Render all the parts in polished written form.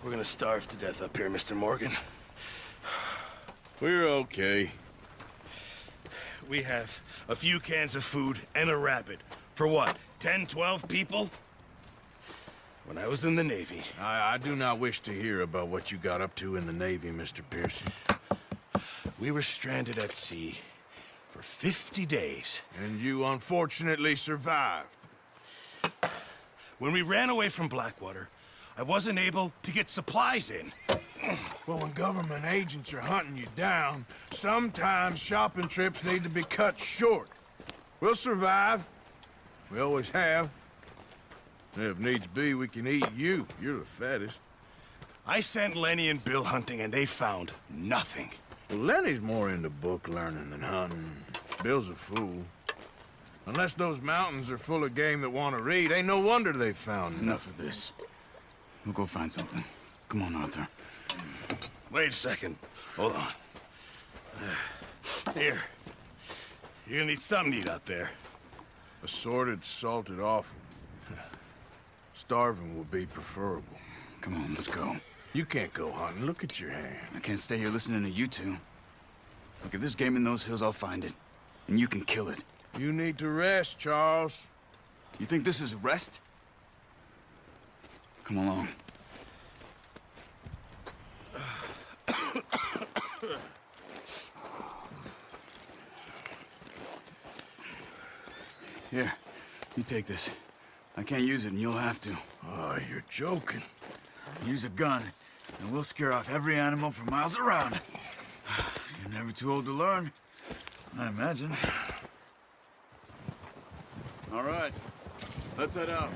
We're gonna starve to death up here, Mr. Morgan. We're okay. We have a few cans of food and a rabbit. For what, 10, 12 people? When I was in the Navy... I do not wish to hear about what you got up to in the Navy, Mr. Pearson. We were stranded at sea for 50 days. And you unfortunately survived. When we ran away from Blackwater, I wasn't able to get supplies in. Well, when government agents are hunting you down, sometimes shopping trips need to be cut short. We'll survive. We always have. If needs be, we can eat you. You're the fattest. I sent Lenny and Bill hunting, and they found nothing. Well, Lenny's more into book learning than hunting. Bill's a fool. Unless those mountains are full of game that want to read, ain't no wonder they found Enough of this. We'll go find something. Come on, Arthur. Wait a second. Hold on. Here. You're gonna need something to eat out there. Assorted, salted offal. Starving will be preferable. Come on, let's go. You can't go hunting. Look at your hand. I can't stay here listening to you two. Look, if there's game in those hills, I'll find it. And you can kill it. You need to rest, Charles. You think this is rest? Come along. Here, you take this. I can't use it, and you'll have to. Oh, you're joking. Use a gun, and we'll scare off every animal for miles around. You're never too old to learn, I imagine. All right, let's head out.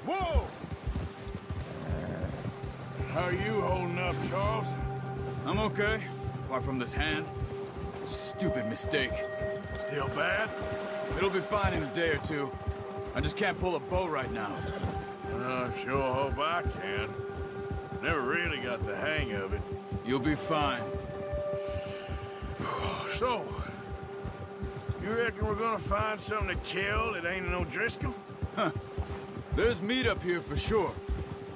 Whoa! How are you holding up, Charles? I'm okay, apart from this hand. Stupid mistake. Still bad? It'll be fine in a day or two. I just can't pull a bow right now. I sure hope I can. Never really got the hang of it. You'll be fine. So, you reckon we're gonna find something to kill that ain't no Driscoll? Huh. There's meat up here for sure.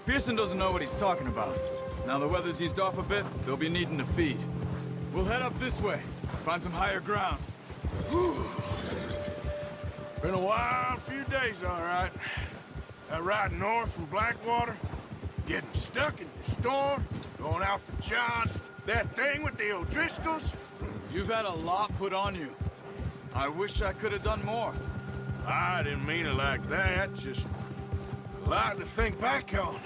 Pearson doesn't know what he's talking about. Now the weather's eased off a bit, they'll be needing to feed. We'll head up this way, find some higher ground. Been a wild few days, all right. That ride north from Blackwater, getting stuck in the storm, going out for John, that thing with the O'Driscolls. You've had a lot put on you. I wish I could have done more. I didn't mean it like that, just a lot to think back on.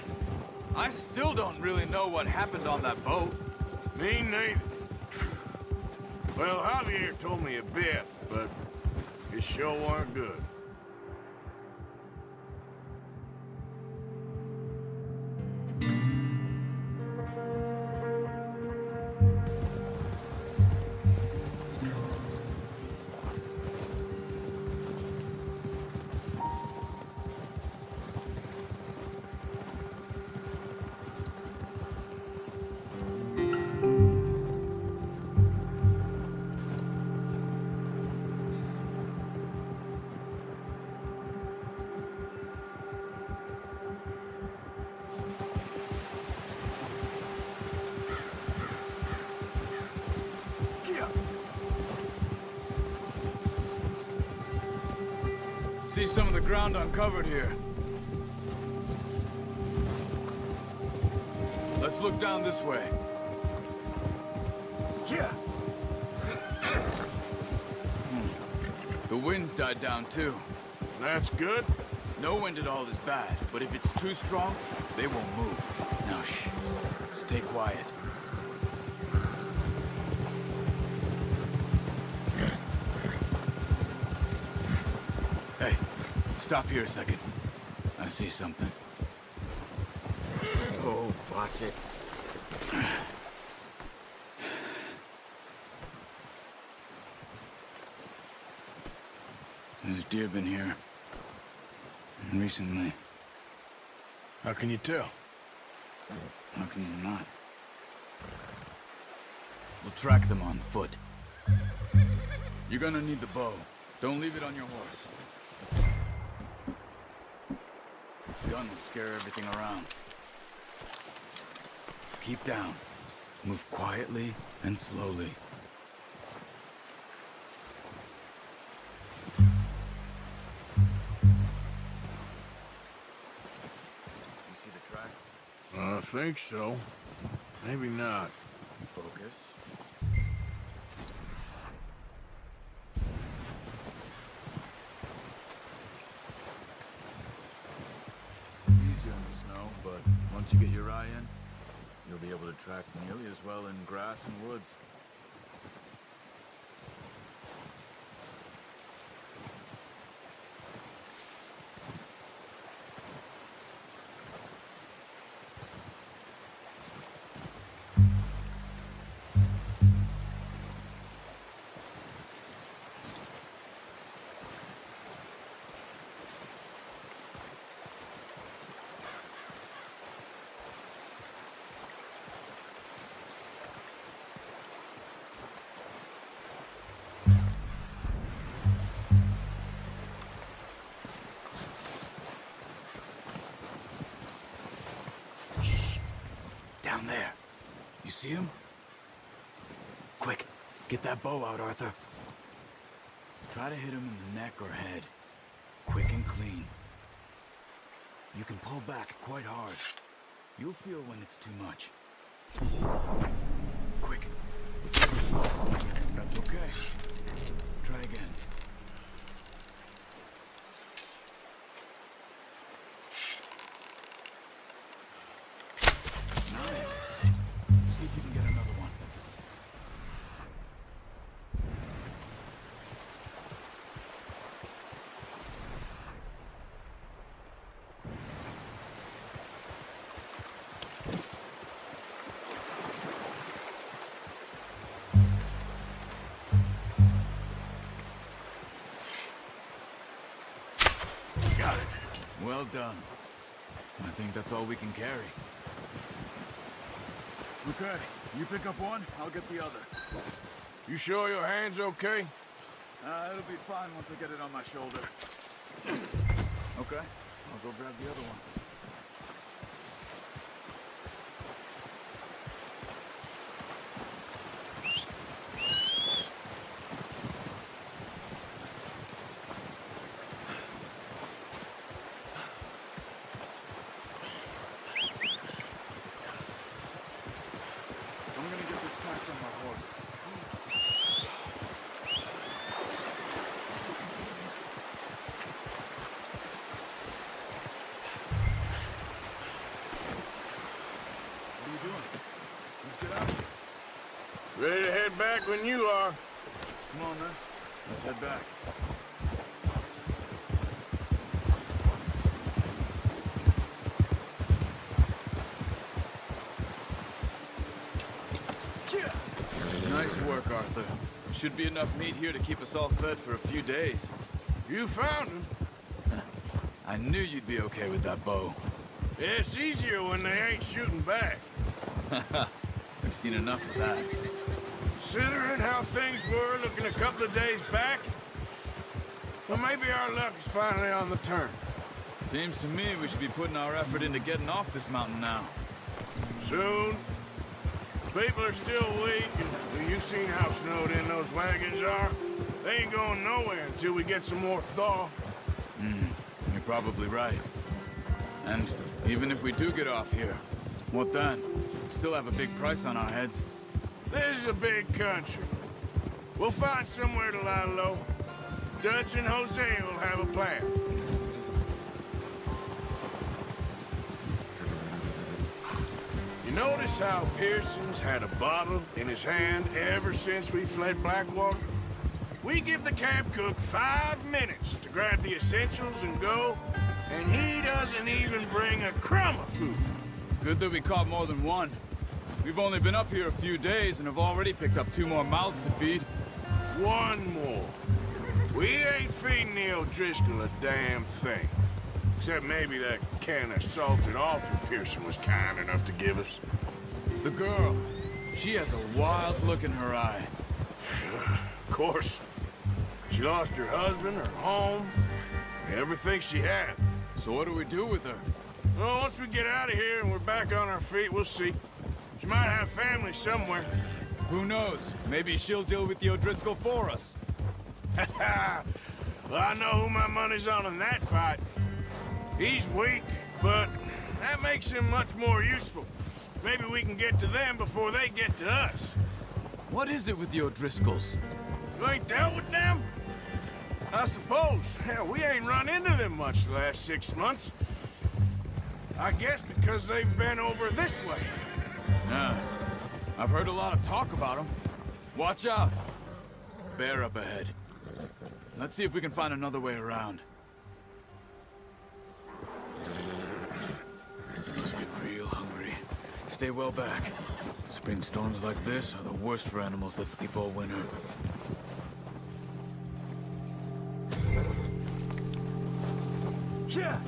I still don't really know what happened on that boat. Me neither. Well, Javier told me a bit, but it sure weren't good. See some of the ground uncovered here. Let's look down this way. Yeah. The wind's died down too. That's good. No wind at all is bad, but if it's too strong, they won't move. Now shh. Stay quiet. Hey, stop here a second. I see something. Oh, watch it. There's deer been here. Recently. How can you tell? How can you not? We'll track them on foot. You're gonna need the bow. Don't leave it on your horse. gun will scare everything around. Keep down. Move quietly and slowly. You see the tracks? I think so. Maybe not. Focus. It's easier in the snow, but once you get your eye in, you'll be able to track nearly as well in grass and woods. Down there. You see him? Quick, get that bow out, Arthur. Try to hit him in the neck or head. Quick and clean. You can pull back quite hard. You'll feel when it's too much. Quick. That's okay. Try again. See if you can get another one. Got it. Well done. I think that's all we can carry. Okay, you pick up one, I'll get the other. You sure your hand's okay? It'll be fine once I get it on my shoulder. Okay, I'll go grab the other one. I'm gonna get this packed on my horse. What are you doing? Let's get out of here. Ready to head back when you are. Come on, then. Let's head back. Nice work, Arthur. Should be enough meat here to keep us all fed for a few days. You found him. I knew you'd be okay with that bow. Yeah, it's easier when they ain't shooting back. I've seen enough of that. Considering how things were looking a couple of days back, well, maybe our luck is finally on the turn. Seems to me we should be putting our effort into getting off this mountain now. Soon. People are still weak, and you've seen how snowed in those wagons are. They ain't going nowhere until we get some more thaw. You're probably right. And even if we do get off here, what then? We still have a big price on our heads. This is a big country. We'll find somewhere to lie low. Dutch and Jose will have a plan. You notice how Pearson's had a bottle in his hand ever since we fled Blackwater? We give the camp cook 5 minutes to grab the essentials and go, and he doesn't even bring a crumb of food. Good that we caught more than one. We've only been up here a few days and have already picked up 2 more mouths to feed. One more. We ain't feeding the O'Driscoll a damn thing. Except maybe that can of salted offal Pearson was kind enough to give us. The girl, she has a wild look in her eye. Of course. She lost her husband, her home, everything she had. So what do we do with her? Well, once we get out of here and we're back on our feet, we'll see. She might have family somewhere. Who knows? Maybe she'll deal with the O'Driscoll for us. Well, I know who my money's on in that fight. He's weak, but that makes him much more useful. Maybe we can get to them before they get to us. What is it with the O'Driscolls? You ain't dealt with them? I suppose. Hell, we ain't run into them much the last 6 months. I guess because they've been over this way. Nah. I've heard a lot of talk about them. Watch out. Bear up ahead. Let's see if we can find another way around. You must be real hungry. Stay well back. Spring storms like this are the worst for animals that sleep all winter. Yeah.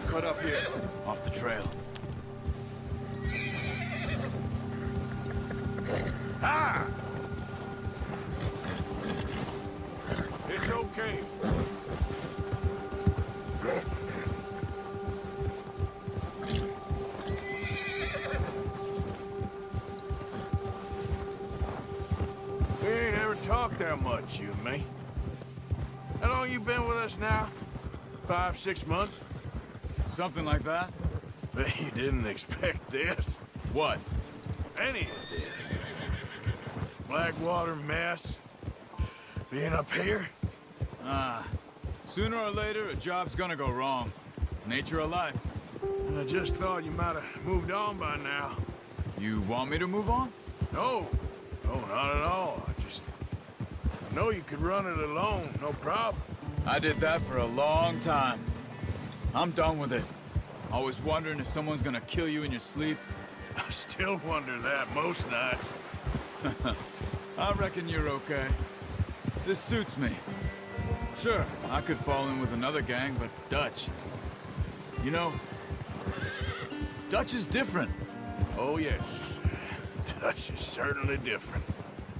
Cut up here, off the trail. Ah! It's okay. We ain't ever talked that much, you and me. How long you been with us now? 5, 6 months? Something like that? Bet you didn't expect this. What? Any of this. Blackwater mess. Being up here? Sooner or later, a job's gonna go wrong. Nature of life. I just thought you might have moved on by now. You want me to move on? No. No, not at all. I know you could run it alone, no problem. I did that for a long time. I'm done with it. Always wondering if someone's gonna kill you in your sleep. I still wonder that most nights. I reckon you're okay. This suits me. Sure, I could fall in with another gang, but Dutch... You know, Dutch is different. Oh, yes. Dutch is certainly different.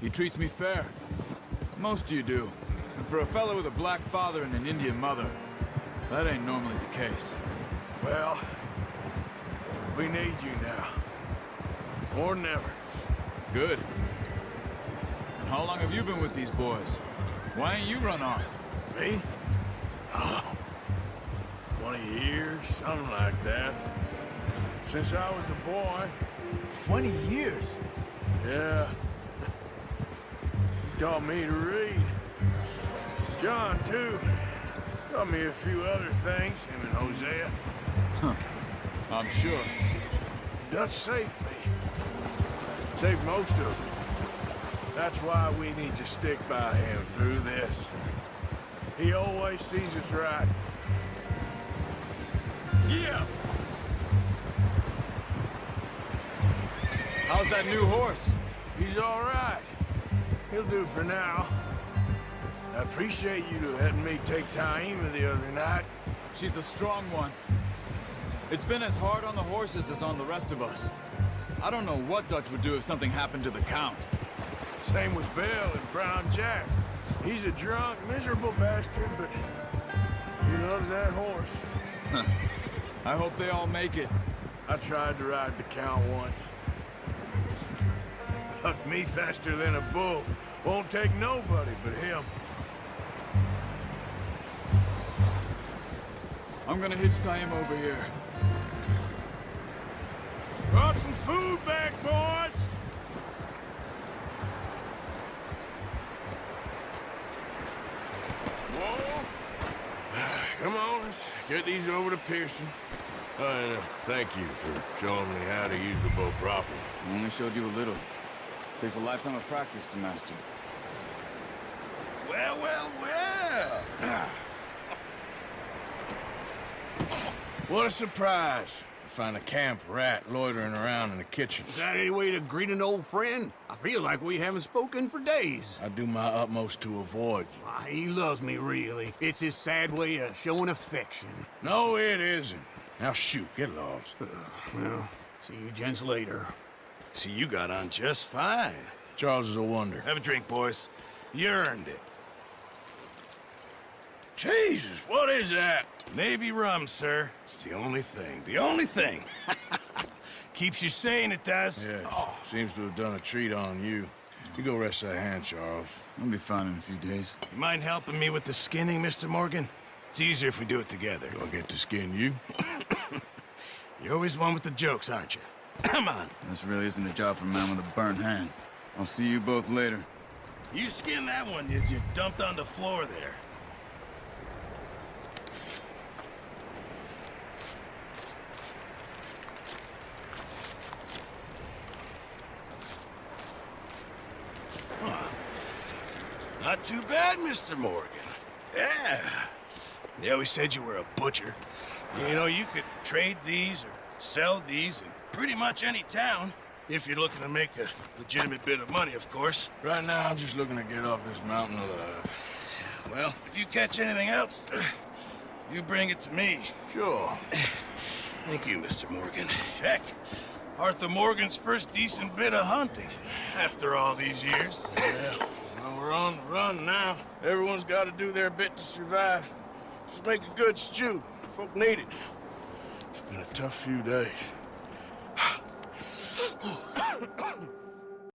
He treats me fair. Most of you do. And for a fella with a black father and an Indian mother, that ain't normally the case. Well, we need you now. More than ever. Good. And how long have you been with these boys? Why ain't you run off? Me? Oh, 20 years, something like that. Since I was a boy. 20 years? Yeah. He taught me to read. John, too. Taught me a few other things, him and Hosea. I'm sure. Dutch saved me. Saved most of us. That's why we need to stick by him through this. He always sees us right. Yeah! How's that new horse? He's all right. He'll do for now. I appreciate you letting me take Taima the other night. She's a strong one. It's been as hard on the horses as on the rest of us. I don't know what Dutch would do if something happened to the Count. Same with Bill and Brown Jack. He's a drunk, miserable bastard, but he loves that horse. I hope they all make it. I tried to ride the Count once. Hucked me faster than a bull. Won't take nobody but him. I'm gonna hitch Taima over here. Brought some food back, boys! Whoa! Come on, let's get these over to Pearson. And thank you for showing me how to use the bow properly. I only showed you a little. Takes a lifetime of practice to master. Well, well, well. What a surprise. To find a camp rat loitering around in the kitchen. Is that any way to greet an old friend? I feel like we haven't spoken for days. I do my utmost to avoid you. Why, he loves me, really. It's his sad way of showing affection. No, it isn't. Now shoot, get lost. Well, See you gents later. See, you got on just fine. Charles is a wonder. Have a drink, boys. You earned it. Jesus, what is that? Navy rum, sir. It's the only thing. The only thing. Keeps you sane, it does. Yes, seems to have done a treat on you. You go rest that hand, Charles. I'll be fine in a few days. You mind helping me with the skinning, Mr. Morgan? It's easier if we do it together. Do I get to skin you? You're always one with the jokes, aren't you? Come on. This really isn't a job for a man with a burnt hand. I'll see you both later. You skin that one you dumped on the floor there. Not too bad, Mr. Morgan. Yeah. They always said you were a butcher. You know, you could trade these or sell these in pretty much any town. If you're looking to make a legitimate bit of money, of course. Right now, I'm just looking to get off this mountain alive. Well, if you catch anything else, you bring it to me. Sure. Thank you, Mr. Morgan. Heck, Arthur Morgan's first decent bit of hunting after all these years. Yeah. Well, we're on the run now. Everyone's got to do their bit to survive. Just make a good stew. Folk need it. It's been a tough few days.